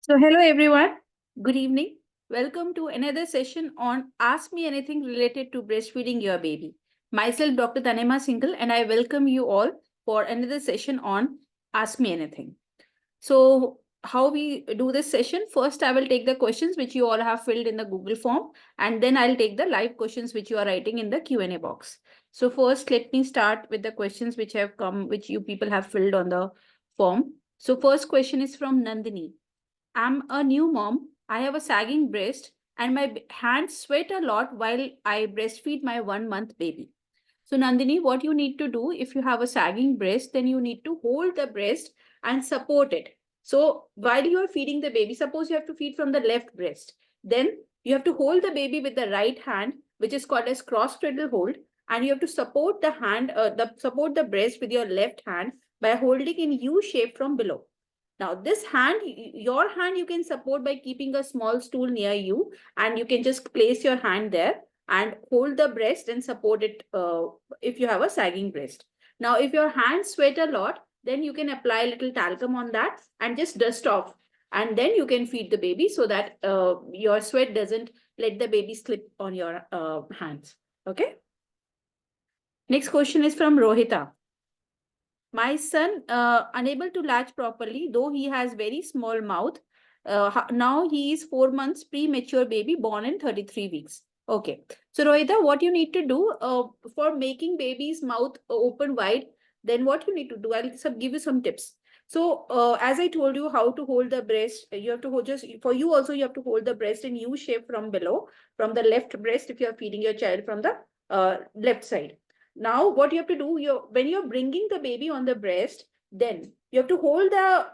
So, hello everyone. Good evening. Welcome to another session on Ask Me Anything related to breastfeeding your baby. Myself, Dr. Tanema Singhal, and I welcome you all for another session on Ask Me Anything. So, how we do this session? First, I will take the questions which you all have filled in the Google form, and then I'll take the live questions which you are writing in the Q&A box. So, first, let me start with the questions which have come, which you people have filled on the form. So, first question is from Nandini. I'm a new mom. I have a sagging breast and my hands sweat a lot while I breastfeed my 1 month baby. So, Nandini, what you need to do if you have a sagging breast, then you need to hold the breast and support it. So, while you are feeding the baby, suppose you have to feed from the left breast, then you have to hold the baby with the right hand, which is called as cross cradle hold, and you have to support the breast with your left hand by holding in U shape from below. Now, this hand, your hand, you can support by keeping a small stool near you, and you can just place your hand there and hold the breast and support it if you have a sagging breast. Now, if your hands sweat a lot, then you can apply a little talcum on that and just dust off. And then you can feed the baby so that your sweat doesn't let the baby slip on your hands. Okay. Next question is from Rohita. My son unable to latch properly, though he has very small mouth. Now he is 4 months premature baby born in 33 weeks. Okay. So Rohita, what you need to do for making baby's mouth open wide, then what you need to do, I'll give you some tips. So as I told you how to hold the breast, you have to hold just for you also, you have to hold the breast in U shape from below, from the left breast if you're feeding your child from the left side. Now, what you have to do, when you're bringing the baby on the breast, then you have to hold the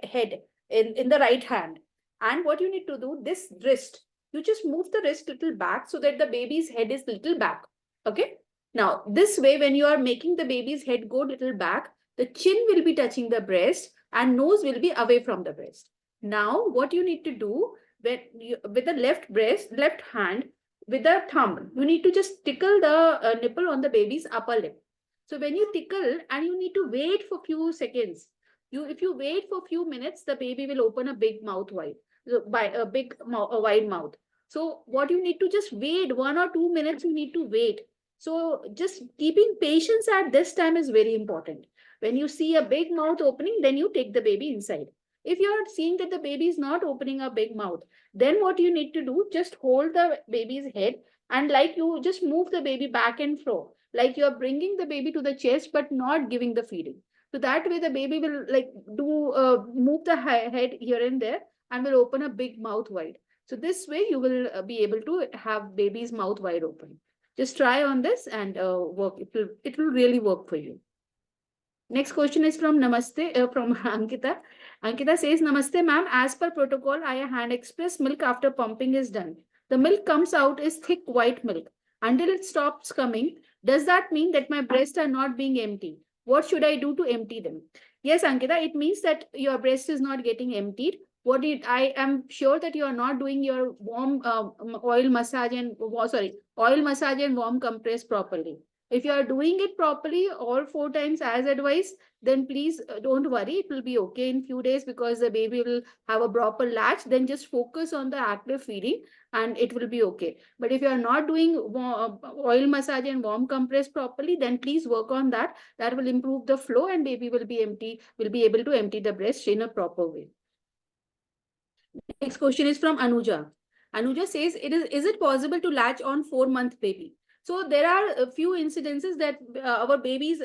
head in the right hand. And what you need to do, this wrist, you just move the wrist little back so that the baby's head is little back. Okay. Now, this way, when you are making the baby's head go little back, the chin will be touching the breast and nose will be away from the breast. Now, what you need to do, with the left hand, with the thumb, you need to just tickle the nipple on the baby's upper lip. So when you tickle and you need to wait for few seconds, if you wait for few minutes, the baby will open a big mouth wide, by a wide mouth. So what you need to just wait 1 or 2 minutes, you need to wait. So just keeping patience at this time is very important. When you see a big mouth opening, then you take the baby inside. If you are seeing that the baby is not opening a big mouth, then what you need to do, just hold the baby's head and like you just move the baby back and forth. Like you are bringing the baby to the chest, but not giving the feeding. So that way the baby will like move the head here and there and will open a big mouth wide. So this way you will be able to have baby's mouth wide open. Just try on this and work. It will really work for you. Next question is from Namaste, from Ankita. Ankita says, Namaste, ma'am. As per protocol, I hand express milk after pumping is done. The milk comes out is thick white milk. Until it stops coming, does that mean that my breasts are not being empty? What should I do to empty them? Yes, Ankita, it means that your breast is not getting emptied. I am sure that you are not doing your warm oil massage and warm compress properly. If you are doing it properly all 4 times as advised, then please don't worry. It will be okay in few days because the baby will have a proper latch. Then just focus on the active feeding and it will be okay. But if you are not doing oil massage and warm compress properly, then please work on that. That will improve the flow and baby will be able to empty the breast in a proper way. Next question is from Anuja. Anuja says, is it possible to latch on 4 month baby? So there are a few incidences that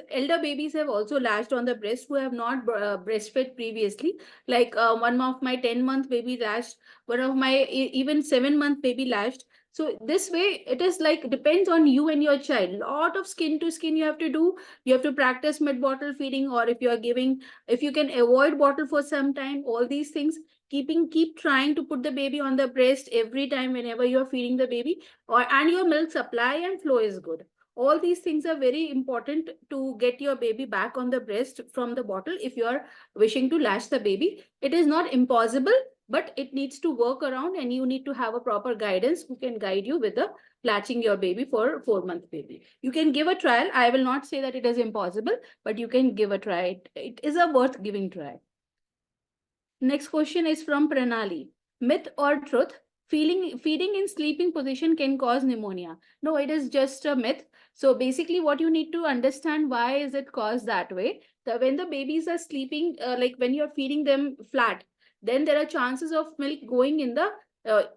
elder babies have also latched on the breast who have not breastfed previously. Like one of my 10-month baby latched, one of my even 7-month baby latched. So this way, it is like depends on you and your child. Lot of skin to skin you have to do. You have to practice mid bottle feeding, or if you can avoid bottle for some time, all these things keep trying to put the baby on the breast every time whenever you're feeding the baby, and your milk supply and flow is good. All these things are very important to get your baby back on the breast from the bottle if you are wishing to latch the baby. It is not impossible, but it needs to work around and you need to have a proper guidance who can guide you with the latching your baby for 4 month baby. You can give a trial. I will not say that it is impossible, but you can give a try. It is a worth giving try. Next question is from Pranali. Myth or truth? Feeding in sleeping position can cause pneumonia. No, it is just a myth. So basically, what you need to understand, why is it caused that way? When the babies are sleeping, like when you're feeding them flat, then there are chances of milk going in the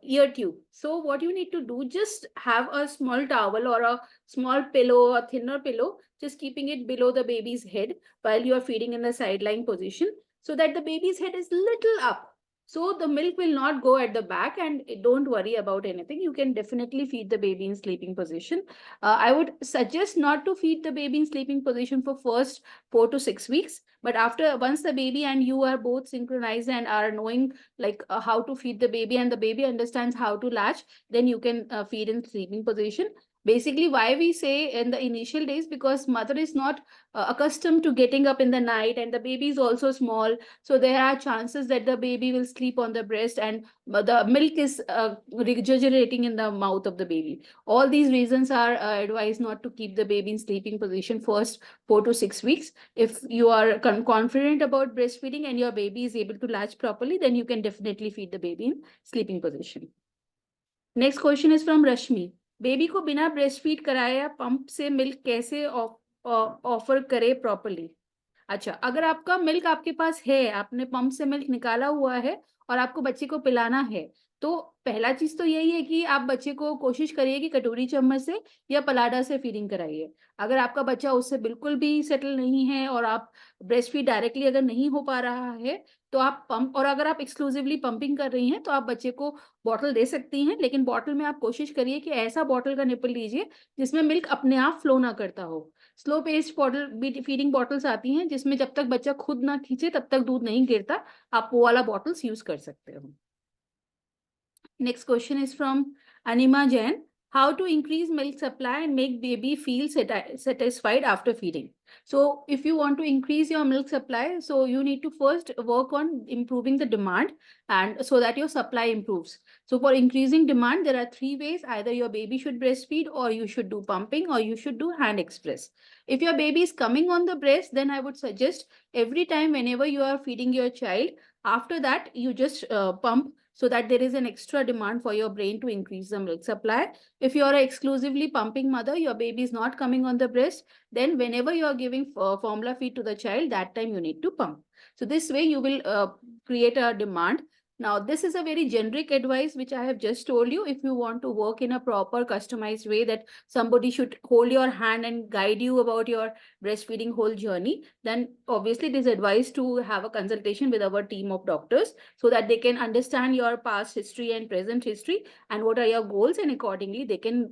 ear tube. So what you need to do, just have a small towel or a small pillow, a thinner pillow, just keeping it below the baby's head while you are feeding in the sideline position, so that the baby's head is little up. So the milk will not go at the back, and don't worry about anything. You can definitely feed the baby in sleeping position. I would suggest not to feed the baby in sleeping position for first 4 to 6 weeks. But after, once the baby and you are both synchronized and are knowing like how to feed the baby, and the baby understands how to latch, then you can feed in sleeping position. Basically, why we say in the initial days, because mother is not accustomed to getting up in the night, and the baby is also small, so there are chances that the baby will sleep on the breast, and the milk is regurgitating in the mouth of the baby. All these reasons are advised not to keep the baby in sleeping position first 4 to 6 weeks. If you are confident about breastfeeding and your baby is able to latch properly, then you can definitely feed the baby in sleeping position. Next question is from Rashmi. Baby को बिना breast feed कराए या pump से milk कैसे offer करे properly? अच्छा, अगर आपका मिल्क आपके पास है, आपने पंप से मिल्क निकाला हुआ है और आपको बच्चे को पिलाना है, तो पहला चीज तो यही है कि आप बच्चे को कोशिश करिए कि कटोरी चम्मच से या पलाडा से फीडिंग कराइए. अगर आपका बच्चा उससे बिल्कुल भी सेटल नहीं है और आप ब्रेस्ट फीड डायरेक्टली अगर नहीं हो पा रहा है, तो आप पंप, और अगर आप एक्सक्लूसिवली पंपिंग कर रही हैं, तो आप बच्चे को बॉटल दे सकती हैं. लेकिन बॉटल में आप कोशिश करिए कि ऐसा बॉटल का निपल लीजिए जिसमें मिल्क अपने आप फ्लो ना करता हो. Slow paced bottle feeding bottles आती हैं जिसमें जब तक बच्चा खुद ना खींचे तब तक दूध नहीं गिरता. आप वो वाला बॉटल्स यूज कर सकते हो. Next question is from Anima Jain. How to increase milk supply and make baby feel satisfied after feeding? So if you want to increase your milk supply, so you need to first work on improving the demand, and so that your supply improves. So for increasing demand, there are three ways. Either your baby should breastfeed, or you should do pumping, or you should do hand express. If your baby is coming on the breast, then I would suggest every time whenever you are feeding your child, after that you just pump, so that there is an extra demand for your brain to increase the milk supply. If you are an exclusively pumping mother, your baby is not coming on the breast, then whenever you are giving formula feed to the child, that time you need to pump. So this way you will create a demand. Now, this is a very generic advice which I have just told you. If you want to work in a proper customized way, that somebody should hold your hand and guide you about your breastfeeding whole journey, then obviously it is advised to have a consultation with our team of doctors, so that they can understand your past history and present history and what are your goals, and accordingly they can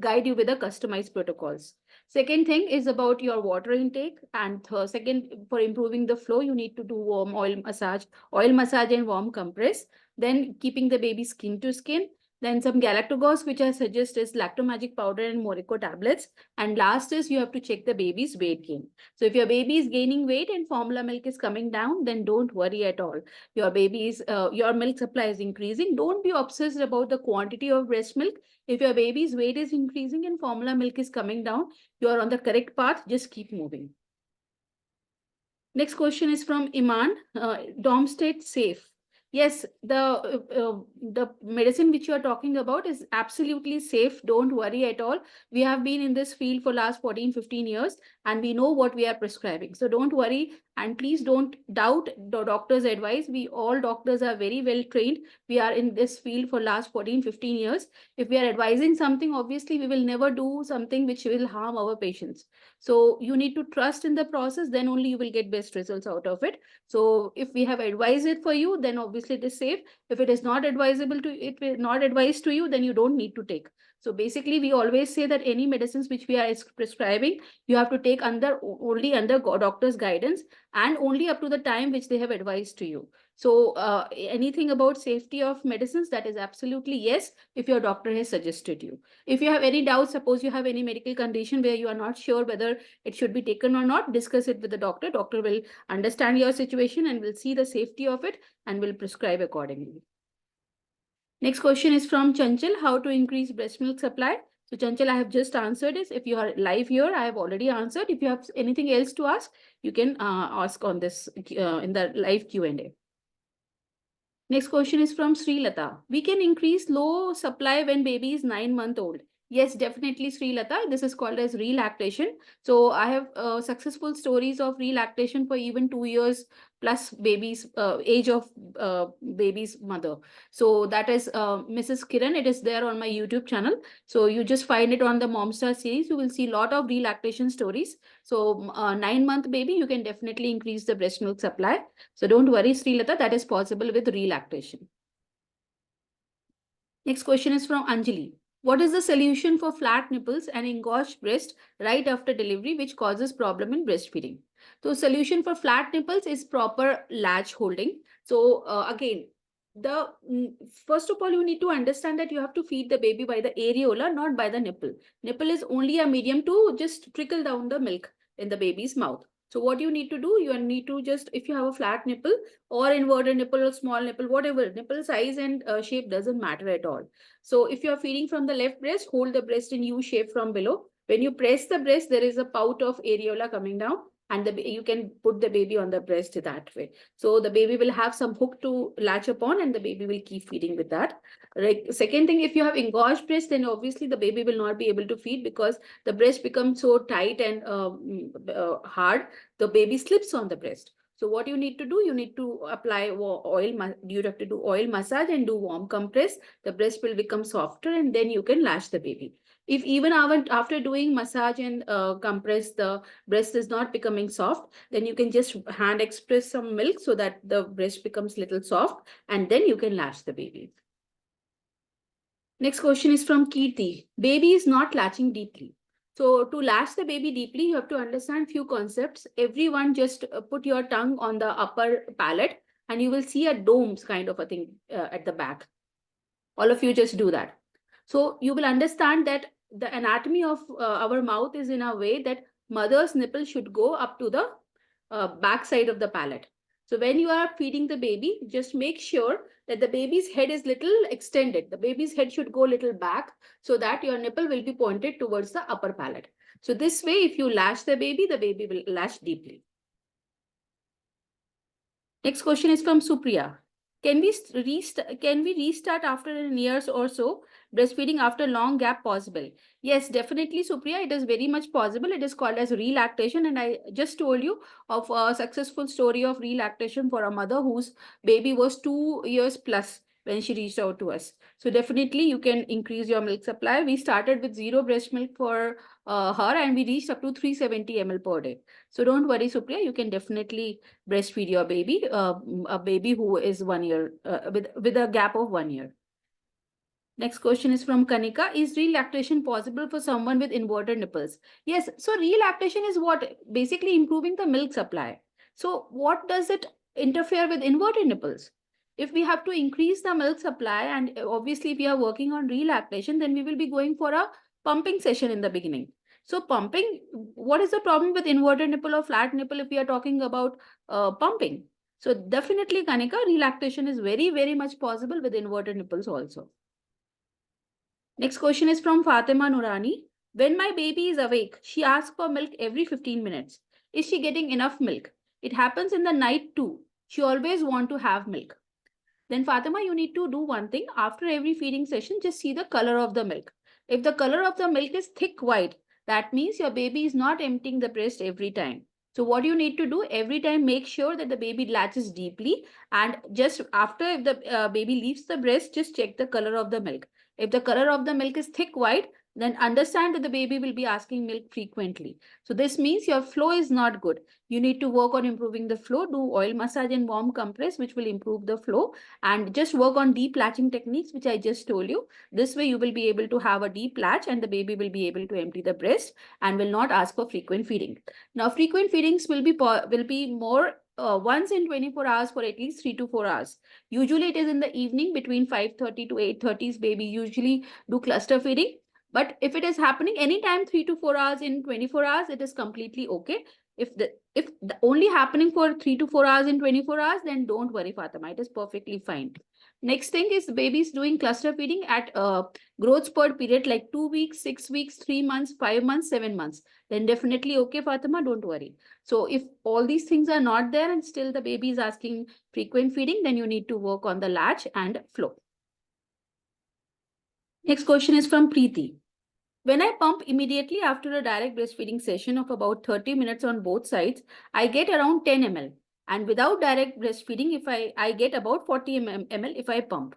guide you with the customized protocols. Second thing is about your water intake, and second, for improving the flow, you need to do warm oil massage and warm compress. Then keeping the baby skin to skin. Then some galactogos, which I suggest is lactomagic powder and Morico tablets. And last is you have to check the baby's weight gain. So if your baby is gaining weight and formula milk is coming down, then don't worry at all. Your milk supply is increasing. Don't be obsessed about the quantity of breast milk. If your baby's weight is increasing and formula milk is coming down, you are on the correct path. Just keep moving. Next question is from Iman. DOM state safe? Yes, the medicine which you are talking about is absolutely safe. Don't worry at all. We have been in this field for last 14-15 years, and we know what we are prescribing. So don't worry, and please don't doubt the doctor's advice. We all doctors are very well trained. We are in this field for last 14-15 years. If we are advising something, obviously we will never do something which will harm our patients. So you need to trust in the process, then only you will get best results out of it. So if we have advised it for you, then obviously it is safe. If it is not advisable to it, not advised to you, then you don't need to take. So basically, we always say that any medicines which we are prescribing, you have to take only under doctor's guidance, and only up to the time which they have advised to you. So anything about safety of medicines, that is absolutely yes, if your doctor has suggested you. If you have any doubts, suppose you have any medical condition where you are not sure whether it should be taken or not, discuss it with the doctor. Doctor will understand your situation and will see the safety of it and will prescribe accordingly. Next question is from Chanchal. How to increase breast milk supply? So Chanchal, I have just answered this. If you are live here, I have already answered. If you have anything else to ask, you can ask on this in the live Q&A. Next question is from Sri Lata. We can increase low supply when baby is 9 months old. Yes, definitely, Sri Lata. This is called as relactation. So I have successful stories of relactation for even 2 years plus baby's age of baby's mother. So that is Mrs. Kiran. It is there on my YouTube channel. So you just find it on the Momstar series. You will see a lot of relactation stories. So 9 month baby, you can definitely increase the breast milk supply. So don't worry, Sri Lata, that is possible with relactation. Next question is from Anjali. What is the solution for flat nipples and engorged breast right after delivery, which causes problem in breastfeeding? So solution for flat nipples is proper latch holding. So again, the first of all, you need to understand that you have to feed the baby by the areola, not by the nipple. Nipple is only a medium to just trickle down the milk in the baby's mouth. So what you need to do, you need to just, if you have a flat nipple or inverted nipple or small nipple, whatever, nipple size and shape doesn't matter at all. So if you're feeding from the left breast, hold the breast in U shape from below. When you press the breast, there is a pout of areola coming down, and you can put the baby on the breast that way. So the baby will have some hook to latch upon, and the baby will keep feeding with that. Right. Second thing, if you have engorged breast, then obviously the baby will not be able to feed because the breast becomes so tight and hard. The baby slips on the breast. So what you need to do, you need to apply oil. You have to do oil massage and do warm compress. The breast will become softer, and then you can latch the baby. If even after doing massage and compress, the breast is not becoming soft, then you can just hand express some milk so that the breast becomes little soft, and then you can latch the baby. Next question is from Kirti. Baby is not latching deeply. So to latch the baby deeply, you have to understand few concepts. Everyone just put your tongue on the upper palate and you will see a domes kind of a thing at the back. All of you just do that. So you will understand that the anatomy of our mouth is in a way that mother's nipple should go up to the back side of the palate. So when you are feeding the baby, just make sure that the baby's head is little extended. The baby's head should go little back so that your nipple will be pointed towards the upper palate. So this way, if you latch the baby will latch deeply. Next question is from Supriya. Can we restart after an years or so? Breastfeeding after long gap possible? Yes, definitely, Supriya. It is very much possible. It is called as relactation, and I just told you of a successful story of relactation for a mother whose baby was 2 years plus when she reached out to us. So definitely, you can increase your milk supply. We started with zero breast milk for her, and we reached up to 370 ml per day. So don't worry, Supriya. You can definitely breastfeed your baby, a baby who is 1 year, with a gap of 1 year. Next question is from Kanika. Is relactation possible for someone with inverted nipples? Yes. So relactation is what? Basically improving the milk supply. So what does it interfere with inverted nipples? If we have to increase the milk supply, and obviously if we are working on relactation, then we will be going for a pumping session in the beginning. So pumping, what is the problem with inverted nipple or flat nipple if we are talking about pumping? So definitely, Kanika, relactation is very, very much possible with inverted nipples also. Next question is from Fatima Nurani. When my baby is awake, she asks for milk every 15 minutes. Is she getting enough milk? It happens in the night too. She always wants to have milk. Then Fatima, you need to do one thing. After every feeding session, just see the color of the milk. If the color of the milk is thick white, that means your baby is not emptying the breast every time. So what you need to do every time, make sure that the baby latches deeply, and just after, if the baby leaves the breast, just check the color of the milk. If the color of the milk is thick white, then understand that the baby will be asking milk frequently. So this means your flow is not good. You need to work on improving the flow, do oil massage and warm compress, which will improve the flow, and just work on deep latching techniques, which I just told you. This way you will be able to have a deep latch and the baby will be able to empty the breast and will not ask for frequent feeding. Now, frequent feedings will be more once in 24 hours for at least 3 to 4 hours. Usually it is in the evening between 5:30 to 8:30. Baby usually do cluster feeding. But if it is happening anytime 3 to 4 hours in 24 hours, it is completely okay. If the only happening for 3 to 4 hours in 24 hours, then don't worry, Fatima. It is perfectly fine. Next thing is babies doing cluster feeding at growth spurt period like 2 weeks, 6 weeks, 3 months, 5 months, 7 months. Then definitely okay, Fatima, don't worry. So if all these things are not there and still the baby is asking frequent feeding, then you need to work on the latch and flow. Next question is from Preeti. When I pump immediately after a direct breastfeeding session of about 30 minutes on both sides, I get around 10 ml. And without direct breastfeeding, if I get about 40 ml if I pump.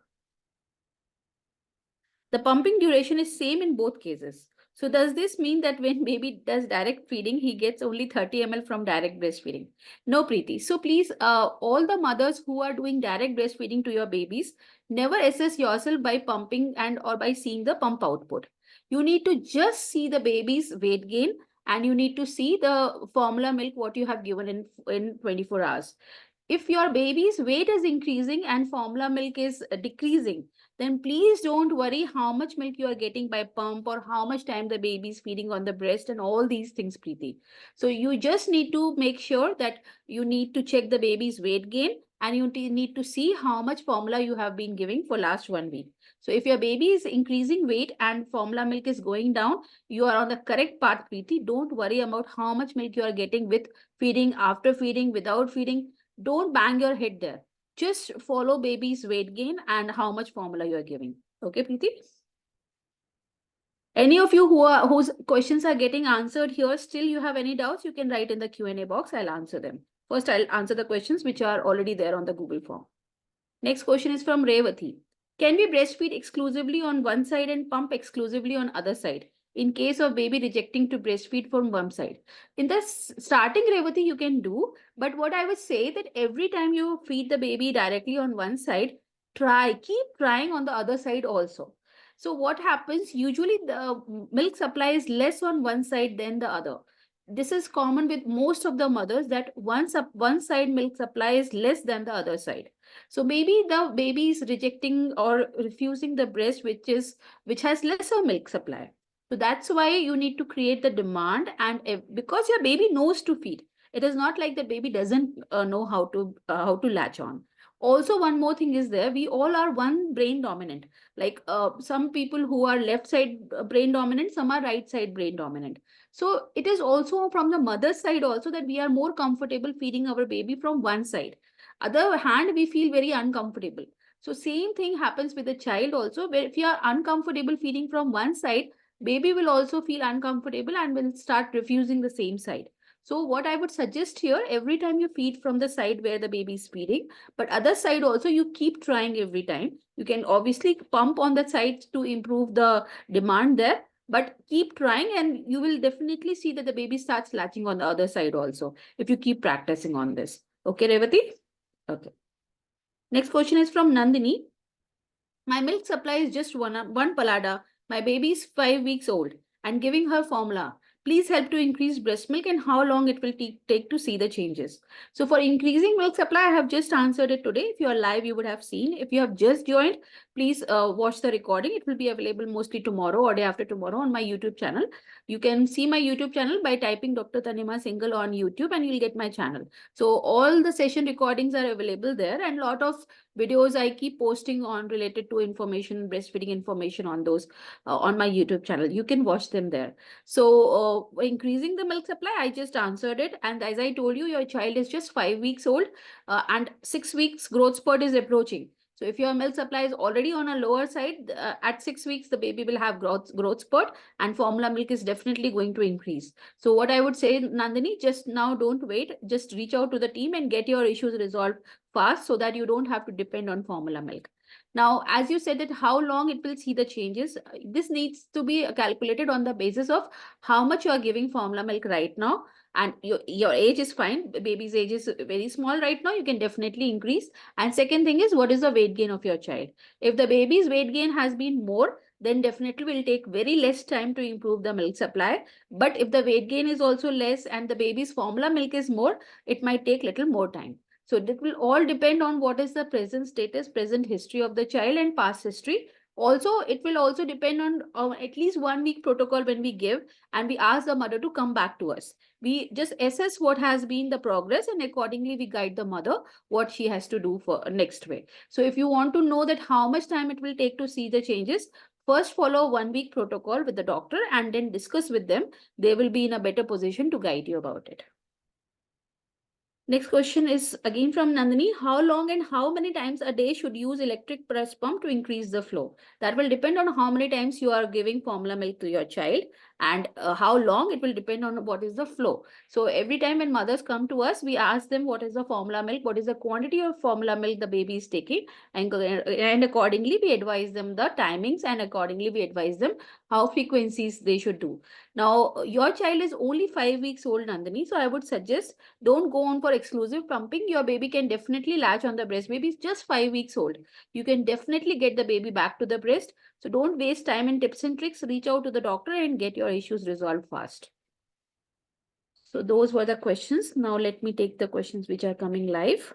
The pumping duration is same in both cases. So does this mean that when baby does direct feeding, he gets only 30 ml from direct breastfeeding? No, Preeti. So please, all the mothers who are doing direct breastfeeding to your babies, never assess yourself by pumping and or by seeing the pump output. You need to just see the baby's weight gain and you need to see the formula milk what you have given in 24 hours. If your baby's weight is increasing and formula milk is decreasing, then please don't worry how much milk you are getting by pump or how much time the baby is feeding on the breast and all these things, Preeti. So you just need to make sure that you need to check the baby's weight gain and you need to see how much formula you have been giving for last 1 week. So if your baby is increasing weight and formula milk is going down, you are on the correct path, Preeti. Don't worry about how much milk you are getting with feeding, after feeding, without feeding. Don't bang your head there. Just follow baby's weight gain and how much formula you are giving. Okay, Preeti? Any of you whose questions are getting answered here, still you have any doubts, you can write in the Q&A box. I'll answer them. First, I'll answer the questions which are already there on the Google form. Next question is from Revati. Can we breastfeed exclusively on one side and pump exclusively on other side in case of baby rejecting to breastfeed from one side? In the starting, Revati, you can do, but what I would say that every time you feed the baby directly on one side, keep trying on the other side also. So what happens, usually the milk supply is less on one side than the other. This is common with most of the mothers that one side milk supply is less than the other side. So maybe the baby is rejecting or refusing the breast which has lesser milk supply. So that's why you need to create the demand, and because your baby knows to feed, it is not like the baby doesn't know how to latch on. Also, one more thing is there. We all are one brain dominant. Like some people who are left side brain dominant, some are right side brain dominant. So it is also from the mother's side also that we are more comfortable feeding our baby from one side. Other hand, we feel very uncomfortable. So same thing happens with the child also, where if you are uncomfortable feeding from one side, baby will also feel uncomfortable and will start refusing the same side. So what I would suggest here, every time you feed from the side where the baby is feeding, but other side also you keep trying every time. You can obviously pump on the side to improve the demand there, but keep trying and you will definitely see that the baby starts latching on the other side also if you keep practicing on this. Okay, Revati? Okay. Next question is from Nandini. My milk supply is just one palada. My baby is 5 weeks old and giving her formula. Please help to increase breast milk and how long it will take to see the changes. So for increasing milk supply, I have just answered it today. If you are live, you would have seen. If you have just joined, please watch the recording. It will be available mostly tomorrow or day after tomorrow on my YouTube channel. You can see my YouTube channel by typing Dr. Tanima Singhal on YouTube and you'll get my channel. So all the session recordings are available there and a lot of videos I keep posting on related to information, breastfeeding information on those on my YouTube channel. You can watch them there. So increasing the milk supply, I just answered it. And as I told you, your child is just 5 weeks old and 6 weeks growth spurt is approaching. So if your milk supply is already on a lower side, at 6 weeks, the baby will have growth spurt and formula milk is definitely going to increase. So what I would say, Nandini, just now don't wait, just reach out to the team and get your issues resolved fast so that you don't have to depend on formula milk. Now, as you said that how long it will see the changes, this needs to be calculated on the basis of how much you are giving formula milk right now. And your age is fine. Baby's age is very small right now. You can definitely increase. And second thing is, what is the weight gain of your child? If the baby's weight gain has been more, then definitely will take very less time to improve the milk supply. But if the weight gain is also less and the baby's formula milk is more, it might take little more time. So it will all depend on what is the present status, present history of the child and past history. Also, it will also depend on at least 1 week protocol when we give, and we ask the mother to come back to us. We just assess what has been the progress, and accordingly we guide the mother what she has to do for next way. So if you want to know that how much time it will take to see the changes, first follow 1 week protocol with the doctor and then discuss with them. They will be in a better position to guide you about it. Next question is again from Nandini. How long and how many times a day should use electric breast pump to increase the flow? That will depend on how many times you are giving formula milk to your child, and how long it will depend on what is the flow. So every time when mothers come to us, we ask them what is the formula milk, what is the quantity of formula milk the baby is taking, and accordingly we advise them the timings, and accordingly we advise them how frequencies they should do. Now, your child is only 5 weeks old, Nandini, so I would suggest don't go on for exclusive pumping. Your baby can definitely latch on the breast. Baby is just 5 weeks old. You can definitely get the baby back to the breast. So don't waste time in tips and tricks. Reach out to the doctor and get your issues resolved fast. So those were the questions. Now let me take the questions which are coming live.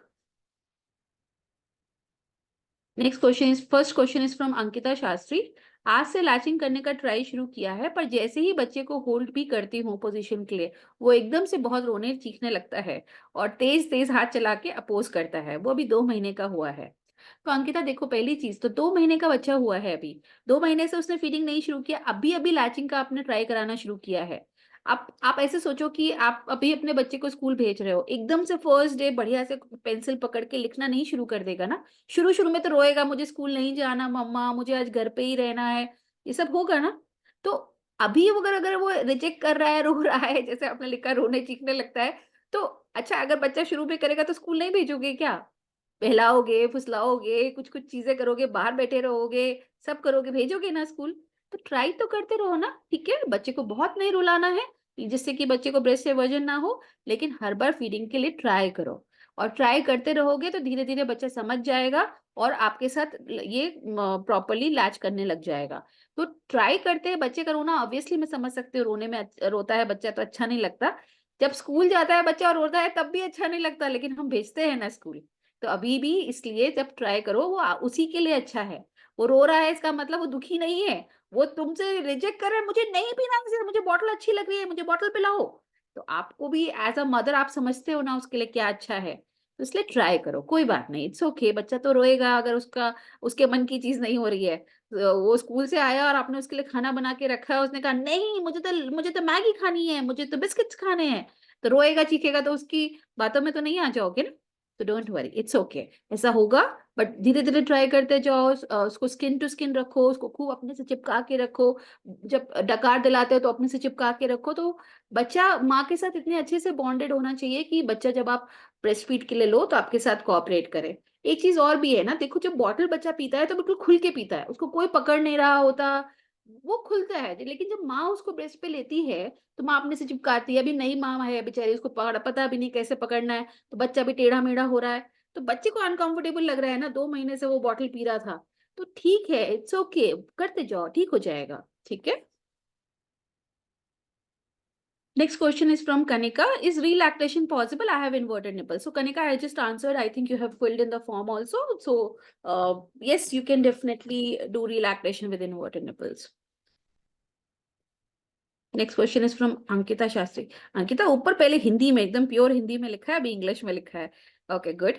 Next question is first question is from Ankita Shastri. आज से latching करने का try शुरू किया है, पर जैसे ही बच्चे को होल्ड भी करती हूँ पोजीशन के लिए, वो एकदम से बहुत रोने चीखने लगता है और तेज तेज हाथ चला के अपोज करता है. वो अभी 2 महीने का हुआ है. तो अंकिता देखो, पहली चीज तो 2 महीने का बच्चा हुआ है, अभी 2 महीने से उसने फीडिंग नहीं शुरू किया, अभी अभी लैचिंग का आपने ट्राई कराना शुरू किया है. आप ऐसे सोचो कि आप अभी अपने बच्चे को स्कूल भेज रहे हो, एकदम से फर्स्ट डे बढ़िया से पेंसिल पकड़ के लिखना नहीं शुरू कर देगा ना. शुरू शुरू में तो रोएगा, मुझे स्कूल नहीं जाना मम्मा, मुझे आज घर पे ही रहना है, ये सब होगा ना. तो अभी अगर अगर वो रिजेक्ट कर रहा है, रो रहा है, जैसे आपने लिखा रोने चीखने लगता है, तो अच्छा, अगर बच्चा शुरू में करेगा तो स्कूल नहीं भेजोगे क्या? बहलाओगे, फुसलाओगे, कुछ-कुछ चीज़ें करोगे, बाहर बैठे रहोगे, सब करोगे, भेजोगे ना स्कूल? तो ट्राई तो करते रहो ना, ठीक है? बच्चे को बहुत नहीं रुलाना है, जिससे कि बच्चे को ब्रेस्ट से वर्जन ना हो, लेकिन हर बार फीडिंग के लिए ट्राई करो. और ट्राई करते रहोगे तो धीरे-धीरे बच्चा समझ जाएगा और आपके साथ ये प्रॉपर्ली लैच करने लग जाएगा. तो ट्राई करते हैं. बच्चे का रोना ऑब्वियसली मैं समझ सकती हूँ, रोने में रोता है बच्चा तो अच्छा नहीं लगता. जब स्कूल जाता है बच्चा और रोता है तब भी अच्छा नहीं लगता, लेकिन हम भेजते हैं ना स्कूल. तो अभी भी इसलिए जब ट्राई करो, वो उसी के लिए अच्छा है. वो रो रहा है इसका मतलब वो दुखी नहीं है, वो तुमसे रिजेक्ट कर रहा है, मुझे नहीं पीना है, मुझे बॉटल अच्छी लग रही है, मुझे बॉटल पिलाओ. तो आपको भी एज अ मदर आप समझते हो ना उसके लिए क्या अच्छा है, तो इसलिए ट्राई करो. कोई बात नहीं, इट्स ओके. बच्चा तो रोएगा अगर उसके मन की चीज नहीं हो रही है. तो वो स्कूल से आया और आपने उसके लिए खाना बना के रखा है, उसने कहा नहीं मुझे तो मैगी खानी है, मुझे तो बिस्किट्स खाने हैं, तो रोएगा चीखेगा तो उसकी बातों में तो नहीं आ जाओगे ना. तो डोंट वरी, इट्स ओके. ऐसा होगा, बट धीरे-धीरे ट्राई करते जाओ. उसको स्किन टू स्किन रखो, उसको खूब अपने से चिपका के रखो. जब डकार दिलाते हो तो अपने से चिपका के रखो. तो बच्चा माँ के साथ इतने अच्छे से बॉन्डेड होना चाहिए कि बच्चा जब आप ब्रेस्ट फीड के लिए लो तो आपके साथ कोऑपरेट करे. एक चीज़ और भी है ना, देखो जब बॉटल बच्चा पीता है तो बिल्कुल खुल के पीता है, उसको कोई पकड़ नहीं रहा होता, वो खुलता है. लेकिन जब माँ उसको ब्रेस्ट पे लेती है तो माँ अपने से चिपकाती है. अभी नई माँ है बेचारी, उसको पता भी नहीं कैसे पकड़ना है, तो बच्चा भी टेढ़ा-मेढ़ा हो रहा है. तो बच्चे को अनकंफर्टेबल लग रहा है ना, 2 महीने से वो बॉटल पी रहा था. तो ठीक है, इट्स ओके, करते जाओ, ठीक हो जाएगा. ठीक है. Next question is from Kanika. Is relactation possible? I have inverted nipples. So Kanika, I just answered. I think you have filled in the form also. So yes, you can definitely do relactation with inverted nipples. Next question is from Ankita Shastri. Ankita, ऊपर पहले हिंदी में एकदम pure Hindi में लिखा है, अभी English में लिखा है. Okay, good.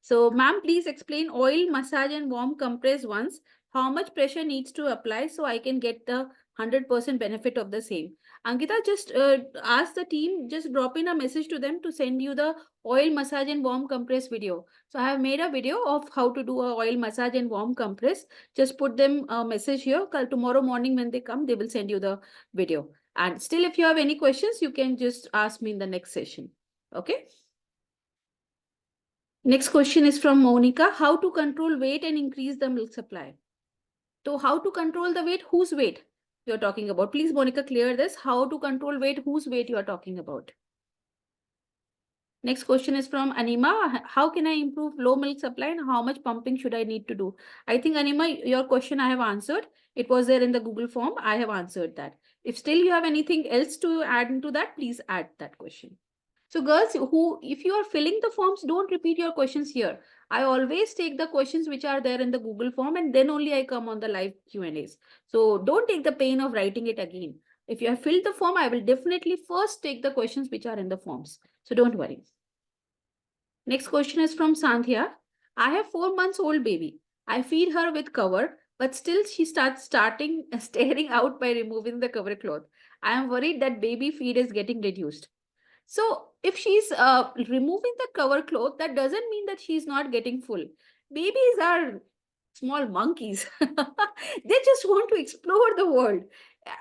So ma'am please explain oil massage and warm compress once. How much pressure needs to apply so I can get the 100% benefit of the same. Ankita, just ask the team, just drop in a message to them to send you the oil massage and warm compress video. So I have made a video of how to do a oil massage and warm compress. Just put them a message here. Tomorrow morning when they come, they will send you the video. And still, if you have any questions, you can just ask me in the next session. Okay. Next question is from Monica. How to control weight and increase the milk supply? So how to control the weight? Whose weight you're talking about? Please, Monica, clear this. How to control weight? Whose weight you are talking about? Next question is from Anima. How can I improve low milk supply and how much pumping should I need to do? I think, Anima, your question I have answered. It was there in the Google form. I have answered that. If still you have anything else to add into that, please add that question. So girls, if you are filling the forms, don't repeat your questions here. I always take the questions which are there in the Google form, and then only I come on the live Q&As. So don't take the pain of writing it again. If you have filled the form, I will definitely first take the questions which are in the forms. So don't worry. Next question is from Sandhya. I have 4 months old baby. I feed her with cover, but still she starts staring out by removing the cover cloth. I am worried that baby feed is getting reduced. So if she's removing the cover cloth, that doesn't mean that she's not getting full. Babies are small monkeys. They just want to explore the world.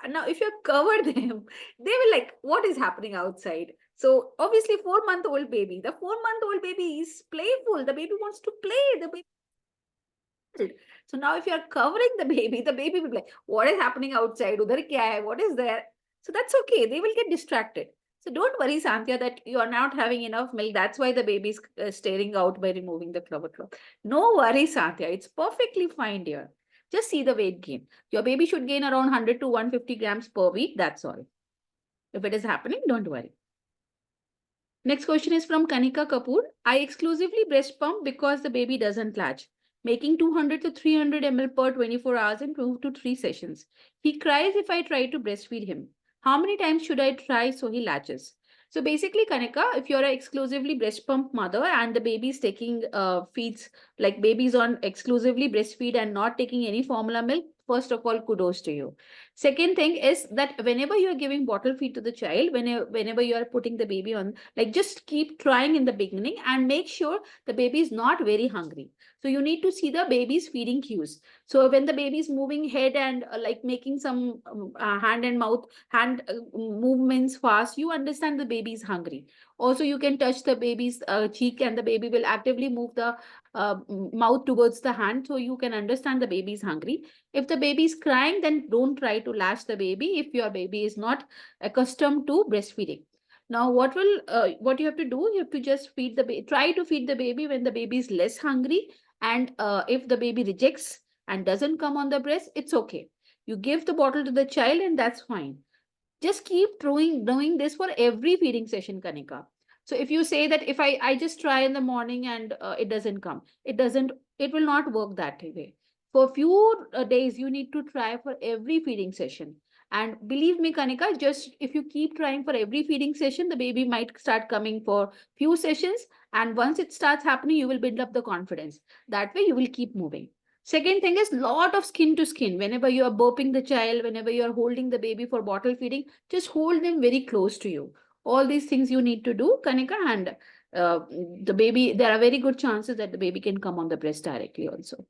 Now, if you cover them, they will like, what is happening outside? So obviously, 4-month-old baby. The 4-month-old baby is playful. The baby wants to play. The baby. So now, if you are covering the baby will be like, what is happening outside? Udhar kya hai? What is there? So that's okay. They will get distracted. So don't worry, Sandhya, that you are not having enough milk. That's why the baby is staring out by removing the cover cloth. No worries, Sandhya. It's perfectly fine, dear. Just see the weight gain. Your baby should gain around 100 to 150 grams per week. That's all. If it is happening, don't worry. Next question is from Kanika Kapoor. I exclusively breast pump because the baby doesn't latch, making 200 to 300 ml per 24 hours in 2 to 3 sessions. He cries if I try to breastfeed him. How many times should I try so he latches? So basically, Kanika, if you're an exclusively breast pump mother and the baby is taking feeds, like babies on exclusively breastfeed and not taking any formula milk, first of all, kudos to you. Second thing is that whenever you are giving bottle feed to the child, whenever you are putting the baby on, like just keep trying in the beginning and make sure the baby is not very hungry. So you need to see the baby's feeding cues. So when the baby is moving head and like making some hand and mouth hand movements fast, you understand the baby is hungry. Also, you can touch the baby's cheek and the baby will actively move the mouth towards the hand, so you can understand the baby is hungry. If the baby is crying, then don't try to latch the baby if your baby is not accustomed to breastfeeding. Now, what you have to do? You have to just feed the baby. Try to feed the baby when the baby is less hungry, and if the baby rejects and doesn't come on the breast, it's okay. You give the bottle to the child, and that's fine. Just keep doing this for every feeding session, Kanika. So if you say that if I just try in the morning and it doesn't come, it will not work that way. For few days you need to try for every feeding session. And believe me, Kanika, just if you keep trying for every feeding session, the baby might start coming for few sessions, and once it starts happening, you will build up the confidence. That way you will keep moving. Second thing is lot of skin to skin. Whenever you are burping the child, whenever you are holding the baby for bottle feeding, just hold them very close to you. All these things you need to do, Kanika, and the baby, there are very good chances that the baby can come on the breast directly also.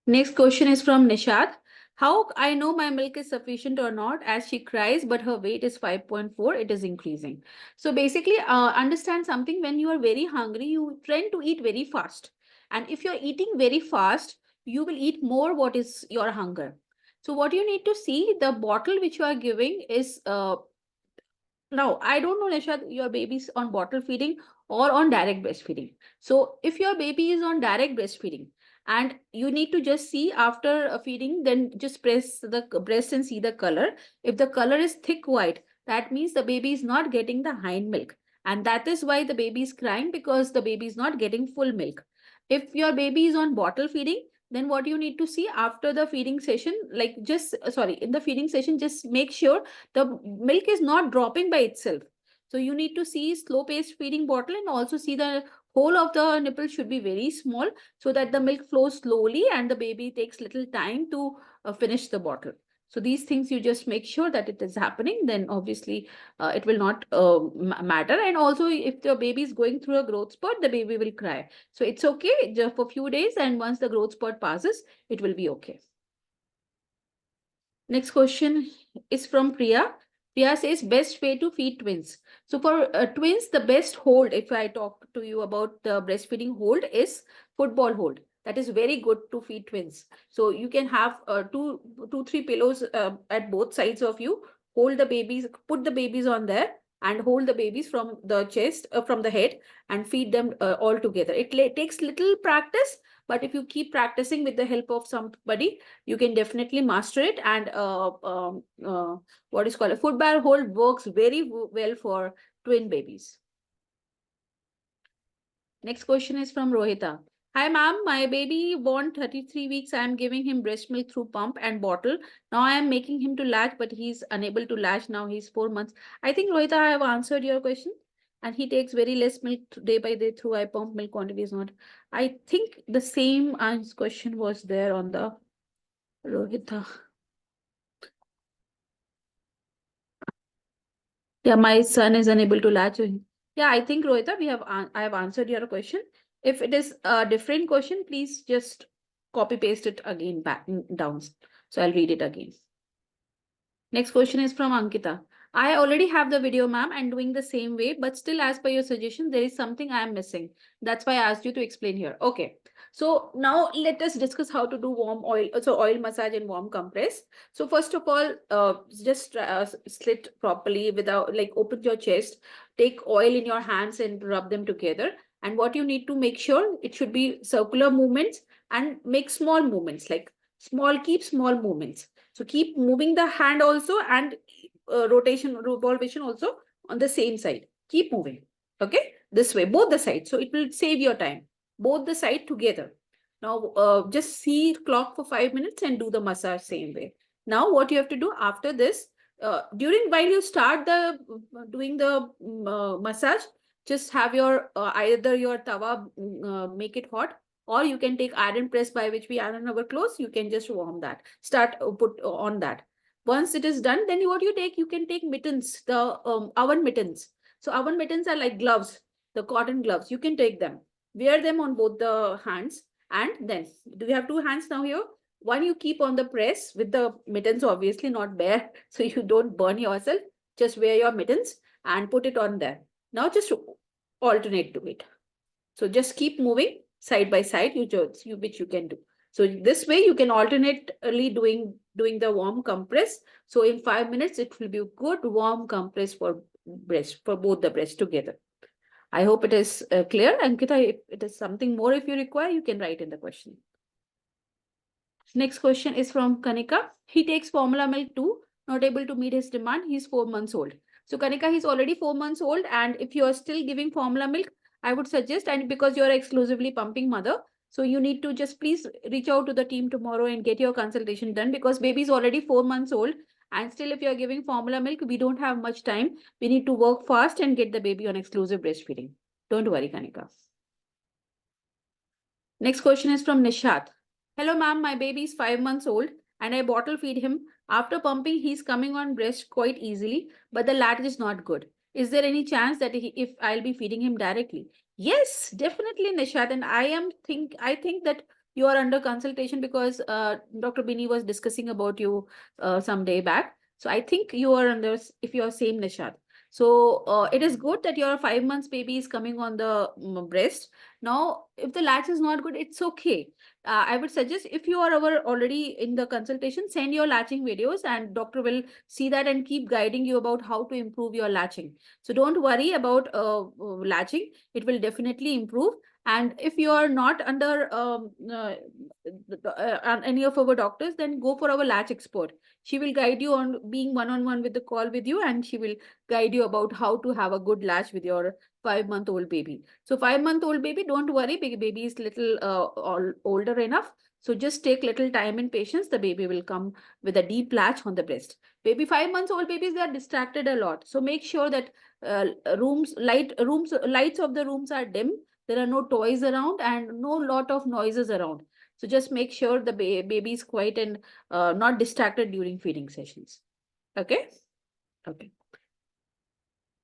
Next question is from Nishad. How I know my milk is sufficient or not, as she cries, but her weight is 5.4, it is increasing. So basically, understand something. When you are very hungry, you tend to eat very fast. And if you're eating very fast, you will eat more what is your hunger. So what you need to see, the bottle which you are giving is now, I don't know, Nishad, your baby's on bottle feeding or on direct breastfeeding. So, if your baby is on direct breastfeeding and you need to just see after feeding, then just press the breast and see the color. If the color is thick white, that means the baby is not getting the hind milk. And that is why the baby is crying, because the baby is not getting full milk. If your baby is on bottle feeding, then what you need to see after the feeding session, like just, sorry, in the feeding session, just make sure the milk is not dropping by itself. So you need to see slow paced feeding bottle, and also see the whole of the nipple should be very small, so that the milk flows slowly and the baby takes little time to finish the bottle. So these things you just make sure that it is happening, then obviously it will not matter. And also if the baby is going through a growth spurt, the baby will cry. So it's okay just for a few days, and once the growth spurt passes, it will be okay. Next question is from Priya. Priya says, best way to feed twins. So for twins, the best hold, if I talk to you about the breastfeeding hold, is football hold. That is very good to feed twins. So you can have three pillows at both sides of you. Hold the babies, put the babies on there, and hold the babies from the chest, from the head, and feed them all together. It takes little practice, but if you keep practicing with the help of somebody, you can definitely master it. And what is called a football hold works very well for twin babies. Next question is from Rohita. Hi, ma'am. My baby born 33 weeks. I am giving him breast milk through pump and bottle. Now I am making him to latch, but he's unable to latch. Now he's 4 months. I think, Rohita, I have answered your question. And he takes very less milk day by day through I pump. Milk quantity is not. I think the same question was there on the Rohita. Yeah, my son is unable to latch. Yeah, I think, Rohita, I have answered your question. If it is a different question, please just copy paste it again back down. So I'll read it again. Next question is from Ankita. I already have the video, ma'am, and doing the same way, but still, as per your suggestion, there is something I am missing. That's why I asked you to explain here. Okay. So now let us discuss how to do warm oil, so oil massage and warm compress. So first of all, just slit properly without like open your chest, take oil in your hands and rub them together. And what you need to make sure it should be circular movements and make small movements, like keep small movements. So keep moving the hand also and revolvation also on the same side. Keep moving. Okay, this way, both the sides. So it will save your time. Both the side together. Now, just see clock for 5 minutes and do the massage same way. Now, what you have to do after this, while you start the doing the massage, just have your either your tawa make it hot, or you can take iron press by which we iron our clothes. You can just warm that. Start put on that. Once it is done, then what you take, you can take mittens, the oven mittens. So oven mittens are like gloves, the cotton gloves. You can take them, wear them on both the hands, and then do you have two hands now here? One you keep on the press with the mittens, obviously not bare, so you don't burn yourself. Just wear your mittens and put it on there. Now just alternate to it. So just keep moving side by side, which you can do. So this way you can alternately doing the warm compress. So in 5 minutes, it will be a good warm compress for both the breasts together. I hope it is clear. Ankita, if it is something more, if you require, you can write in the question. Next question is from Kanika. He takes formula milk too, not able to meet his demand. He's 4 months old. So Kanika, he's already 4 months old. And if you are still giving formula milk, I would suggest, and because you're exclusively pumping mother, so you need to just please reach out to the team tomorrow and get your consultation done, because baby is already 4 months old. And still, if you're giving formula milk, we don't have much time. We need to work fast and get the baby on exclusive breastfeeding. Don't worry, Kanika. Next question is from Nishat. Hello, ma'am. My baby is 5 months old and I bottle feed him. After pumping, he's coming on breast quite easily, but the latch is not good. Is there any chance that if I'll be feeding him directly? Yes, definitely, Nishat. And I think that you are under consultation because Dr. Bini was discussing about you some day back. So I think you are under, if you are same, Nishat. So it is good that your 5 months baby is coming on the breast. Now, if the latch is not good, it's okay. I would suggest, if you are already in the consultation, send your latching videos and doctor will see that and keep guiding you about how to improve your latching. So don't worry about latching. It will definitely improve. And if you are not under any of our doctors, then go for our latch expert. She will guide you on being one-on-one with the call with you, and she will guide you about how to have a good latch with your 5-month-old baby. So 5-month-old baby, don't worry, baby is little older enough. So just take little time and patience. The baby will come with a deep latch on the breast. Baby 5 months old babies, they are distracted a lot. So make sure that lights of the rooms are dim. There are no toys around and no lot of noises around. So just make sure the baby is quiet and not distracted during feeding sessions. Okay. Okay.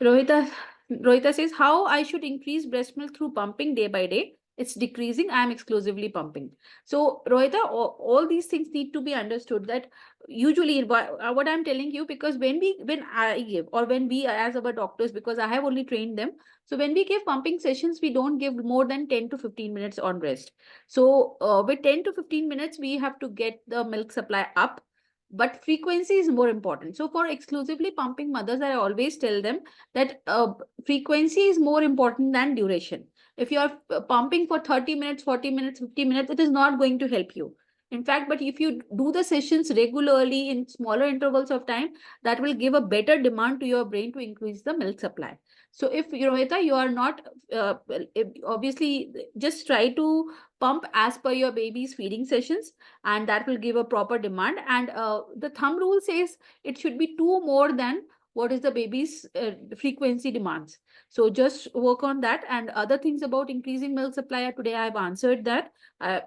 Rohita, Rohita says, how I should increase breast milk through pumping day by day. It's decreasing. I am exclusively pumping. So, Rohita, all these things need to be understood, that usually what I'm telling you, because when I give, or when we as our doctors, because I have only trained them. So when we give pumping sessions, we don't give more than 10 to 15 minutes on breast. So with 10 to 15 minutes, we have to get the milk supply up, but frequency is more important. So for exclusively pumping mothers, I always tell them that frequency is more important than duration. If you are pumping for 30 minutes, 40 minutes, 50 minutes, it is not going to help you. In fact, but if you do the sessions regularly in smaller intervals of time, that will give a better demand to your brain to increase the milk supply. So if Rohita, you are not, obviously just try to pump as per your baby's feeding sessions, and that will give a proper demand. And the thumb rule says it should be two more than what is the baby's frequency demands. So just work on that. And other things about increasing milk supply, today I have answered that.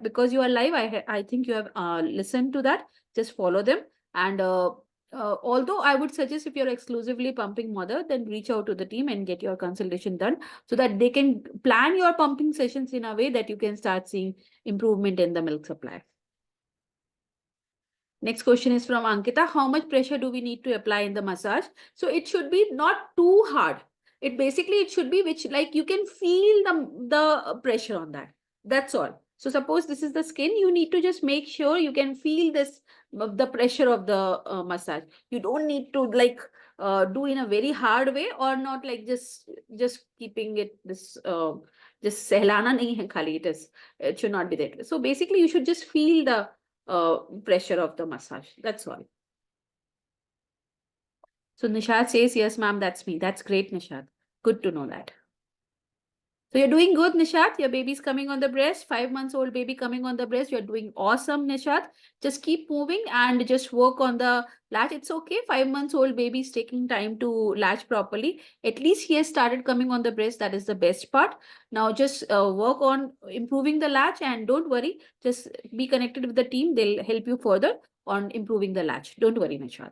Because you are live, I think you have listened to that. Just follow them. And although I would suggest, if you're exclusively pumping mother, then reach out to the team and get your consultation done, so that they can plan your pumping sessions in a way that you can start seeing improvement in the milk supply. Next question is from Ankita. How much pressure do we need to apply in the massage? So it should be not too hard. It should be which, like, you can feel the pressure on that. That's all. So suppose this is the skin, you need to just make sure you can feel this, the pressure of the massage. You don't need to do in a very hard way, or not like just keeping it this just sehlana nahi hai khali. It should not be that way. So basically you should just feel the pressure of the massage. That's all. So Nishad says, yes, ma'am, that's me. That's great, Nishad. Good to know that. So you're doing good, Nishad. Your baby's coming on the breast. 5 months old baby coming on the breast. You're doing awesome, Nishad. Just keep moving and just work on the latch. It's okay. 5 months old baby is taking time to latch properly. At least he has started coming on the breast. That is the best part. Now just work on improving the latch, and don't worry. Just be connected with the team. They'll help you further on improving the latch. Don't worry, Nishad.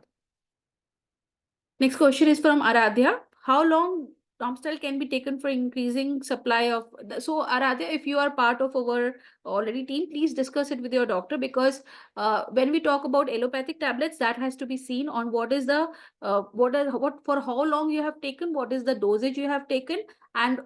Next question is from Aradhya. How long Domstal can be taken for increasing supply of... So Aradhya, if you are part of our already team, please discuss it with your doctor, because when we talk about allopathic tablets, that has to be seen on what is the what for how long you have taken, what is the dosage you have taken, and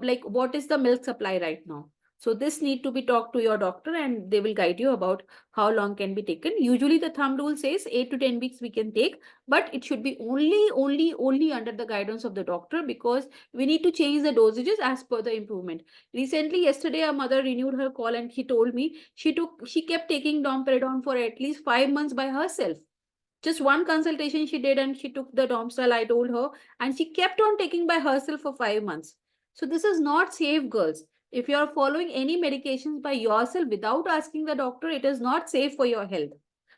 like what is the milk supply right now. So this need to be talked to your doctor, and they will guide you about how long can be taken. Usually the thumb rule says 8 to 10 weeks we can take, but it should be only under the guidance of the doctor, because we need to change the dosages as per the improvement. Recently, yesterday, a mother renewed her call and she told me she kept taking domperidone for at least 5 months by herself. Just one consultation she did, and she took the Domstal, I told her, and she kept on taking by herself for 5 months. So this is not safe, girls. If you are following any medications by yourself without asking the doctor, it is not safe for your health.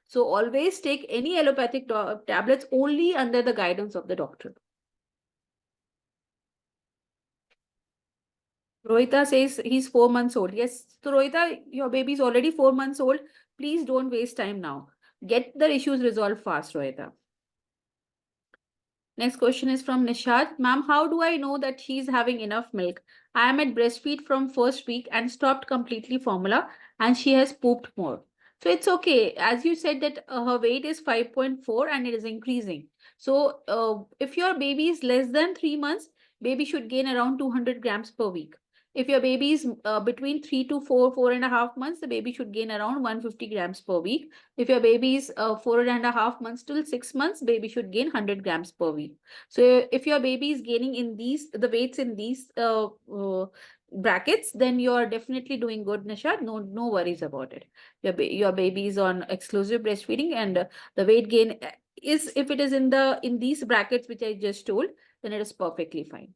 So always take any allopathic tablets only under the guidance of the doctor. Rohita says he's 4 months old. Yes, so Rohita, your baby is already 4 months old. Please don't waste time now. Get the issues resolved fast, Rohita. Next question is from Nishad. Ma'am, how do I know that she's having enough milk? I am at breastfeed from first week and stopped completely formula, and she has pooped more. So it's okay. As you said that her weight is 5.4 and it is increasing. So if your baby is less than 3 months, baby should gain around 200 grams per week. If your baby is between 3 to 4.5 months, the baby should gain around 150 grams per week. If your baby is 4.5 months till 6 months, baby should gain 100 grams per week. So if your baby is gaining in the weights in these brackets, then you are definitely doing good, Nishad. No worries about it. Your baby is on exclusive breastfeeding, and the weight gain is, if it is in these brackets which I just told, then it is perfectly fine.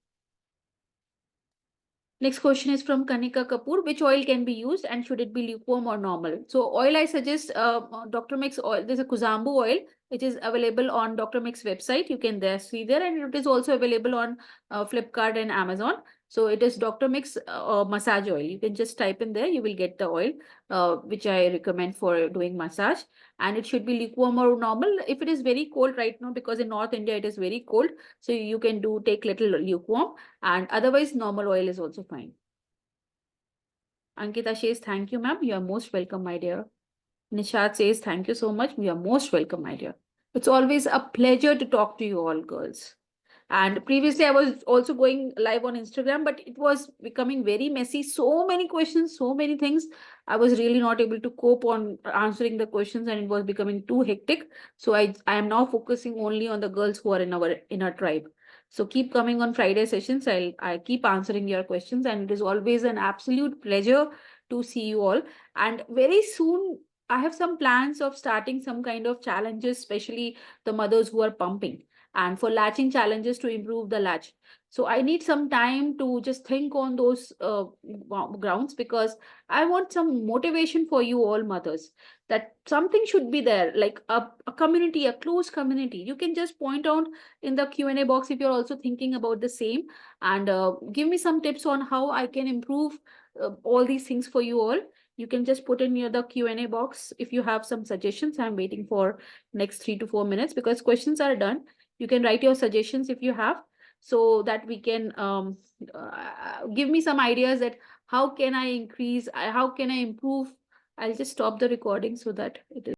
Next question is from Kanika Kapoor. Which oil can be used, and should it be lukewarm or normal? So oil, I suggest Dr. Mix oil. There's a Kuzambu oil which is available on Dr. Mix website. You can see there, and it is also available on Flipkart and Amazon. So it is Dr. Mix massage oil. You can just type in there, you will get the oil which I recommend for doing massage. And it should be lukewarm or normal. If it is very cold right now, because in North India it is very cold, so you can take little lukewarm, and otherwise normal oil is also fine. Ankita says, thank you, ma'am. You are most welcome, my dear. Nishad says, thank you so much. You are most welcome, my dear. It's always a pleasure to talk to you all, girls. And previously, I was also going live on Instagram, but it was becoming very messy. So many questions, so many things. I was really not able to cope on answering the questions, and it was becoming too hectic. So I am now focusing only on the girls who are in our tribe. So keep coming on Friday sessions. I keep answering your questions, and it is always an absolute pleasure to see you all. And very soon, I have some plans of starting some kind of challenges, especially the mothers who are pumping, and for latching challenges to improve the latch. So I need some time to just think on those grounds, because I want some motivation for you all mothers, that something should be there, like a community, a close community. You can just point out in the Q&A box if you're also thinking about the same, and give me some tips on how I can improve all these things for you all. You can just put in near the Q&A box if you have some suggestions. I'm waiting for next 3 to 4 minutes, because questions are done. You can write your suggestions if you have, so that we can give me some ideas that how can I increase, how can I improve. I'll just stop the recording so that it is